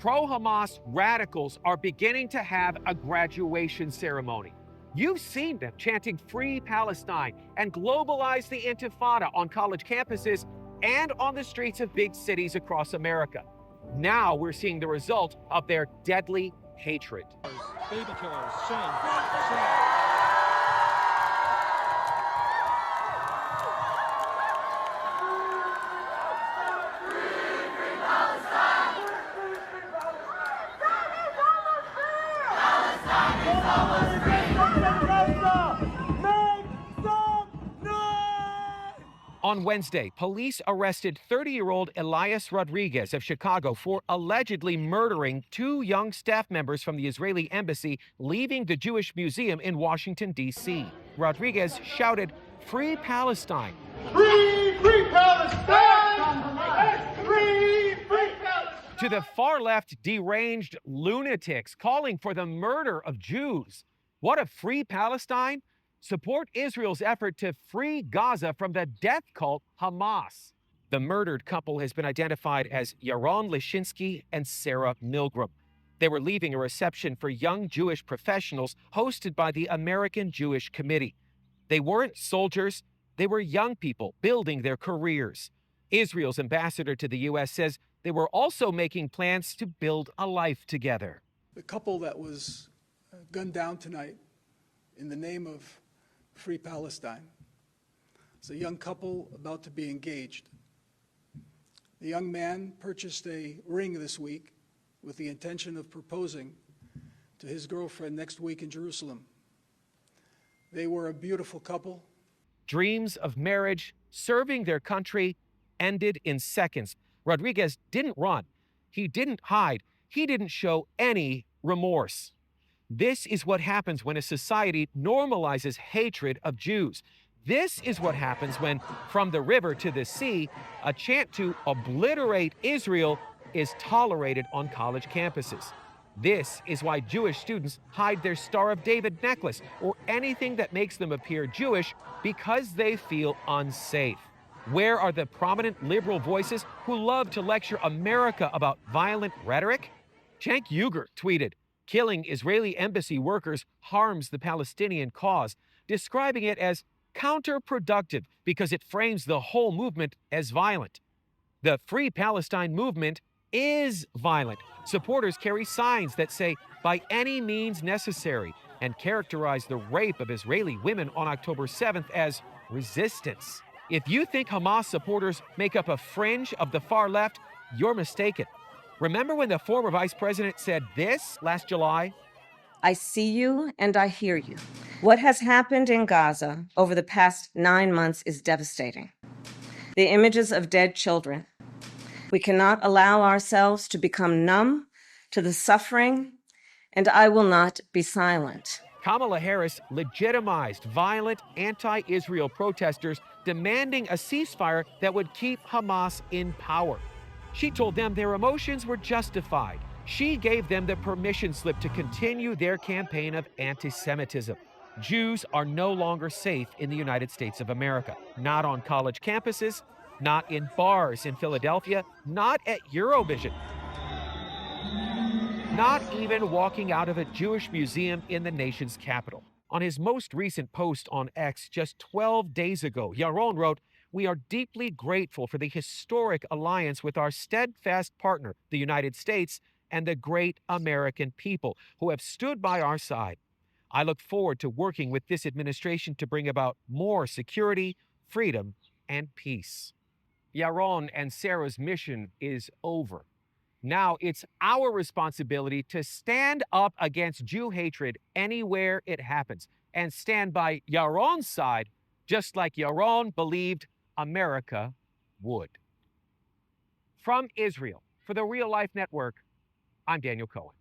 pro-Hamas radicals are beginning to have a graduation ceremony. You've seen them chanting Free Palestine and globalize the Intifada on college campuses and on the streets of big cities across America. Now we're seeing the result of their deadly hatred. Baby killers, shame. On Wednesday, police arrested 30-year-old Elias Rodriguez of Chicago for allegedly murdering two young staff members from the Israeli embassy leaving the Jewish Museum in Washington, D.C. Rodriguez shouted, "Free Palestine!" Free, free Palestine! Free, free Palestine! To the far-left deranged lunatics calling for the murder of Jews. What a free Palestine? Support Israel's effort to free Gaza from the death cult Hamas. The murdered couple has been identified as Yaron Lischinsky and Sarah Milgram. They were leaving a reception for young Jewish professionals hosted by the American Jewish Committee. They weren't soldiers, they were young people building their careers. Israel's ambassador to the U.S. says they were also making plans to build a life together. The couple that was gunned down tonight in the name of Free Palestine. It's a young couple about to be engaged. The young man purchased a ring this week with the intention of proposing to his girlfriend next week in Jerusalem. They were a beautiful couple. Dreams of marriage, serving their country, ended in seconds. Rodriguez didn't run. He didn't hide. He didn't show any remorse. This is what happens when a society normalizes hatred of Jews. This is what happens when, from the river to the sea, a chant to obliterate Israel is tolerated on college campuses. This is why Jewish students hide their Star of David necklace or anything that makes them appear Jewish because they feel unsafe. Where are the prominent liberal voices who love to lecture America about violent rhetoric? Cenk Uygur tweeted, "Killing Israeli embassy workers harms the Palestinian cause," describing it as counterproductive because it frames the whole movement as violent. The Free Palestine movement is violent. Supporters carry signs that say, "by any means necessary," and characterize the rape of Israeli women on October 7th as resistance. If you think Hamas supporters make up a fringe of the far left, you're mistaken. Remember when the former vice president said this last July? "I see you and I hear you. What has happened in Gaza over the past 9 months is devastating. The images of dead children. We cannot allow ourselves to become numb to the suffering, and I will not be silent." Kamala Harris legitimized violent anti-Israel protesters demanding a ceasefire that would keep Hamas in power. She told them their emotions were justified. She gave them the permission slip to continue their campaign of antisemitism. Jews are no longer safe in the United States of America. Not on college campuses, not in bars in Philadelphia, not at Eurovision. Not even walking out of a Jewish museum in the nation's capital. On his most recent post on X just 12 days ago, Yaron wrote, "We are deeply grateful for the historic alliance with our steadfast partner, the United States, and the great American people who have stood by our side. I look forward to working with this administration to bring about more security, freedom, and peace." Yaron and Sarah's mission is over. Now it's our responsibility to stand up against Jew hatred anywhere it happens and stand by Yaron's side, just like Yaron believed America would. From Israel, for the Real Life Network, I'm Daniel Cohen.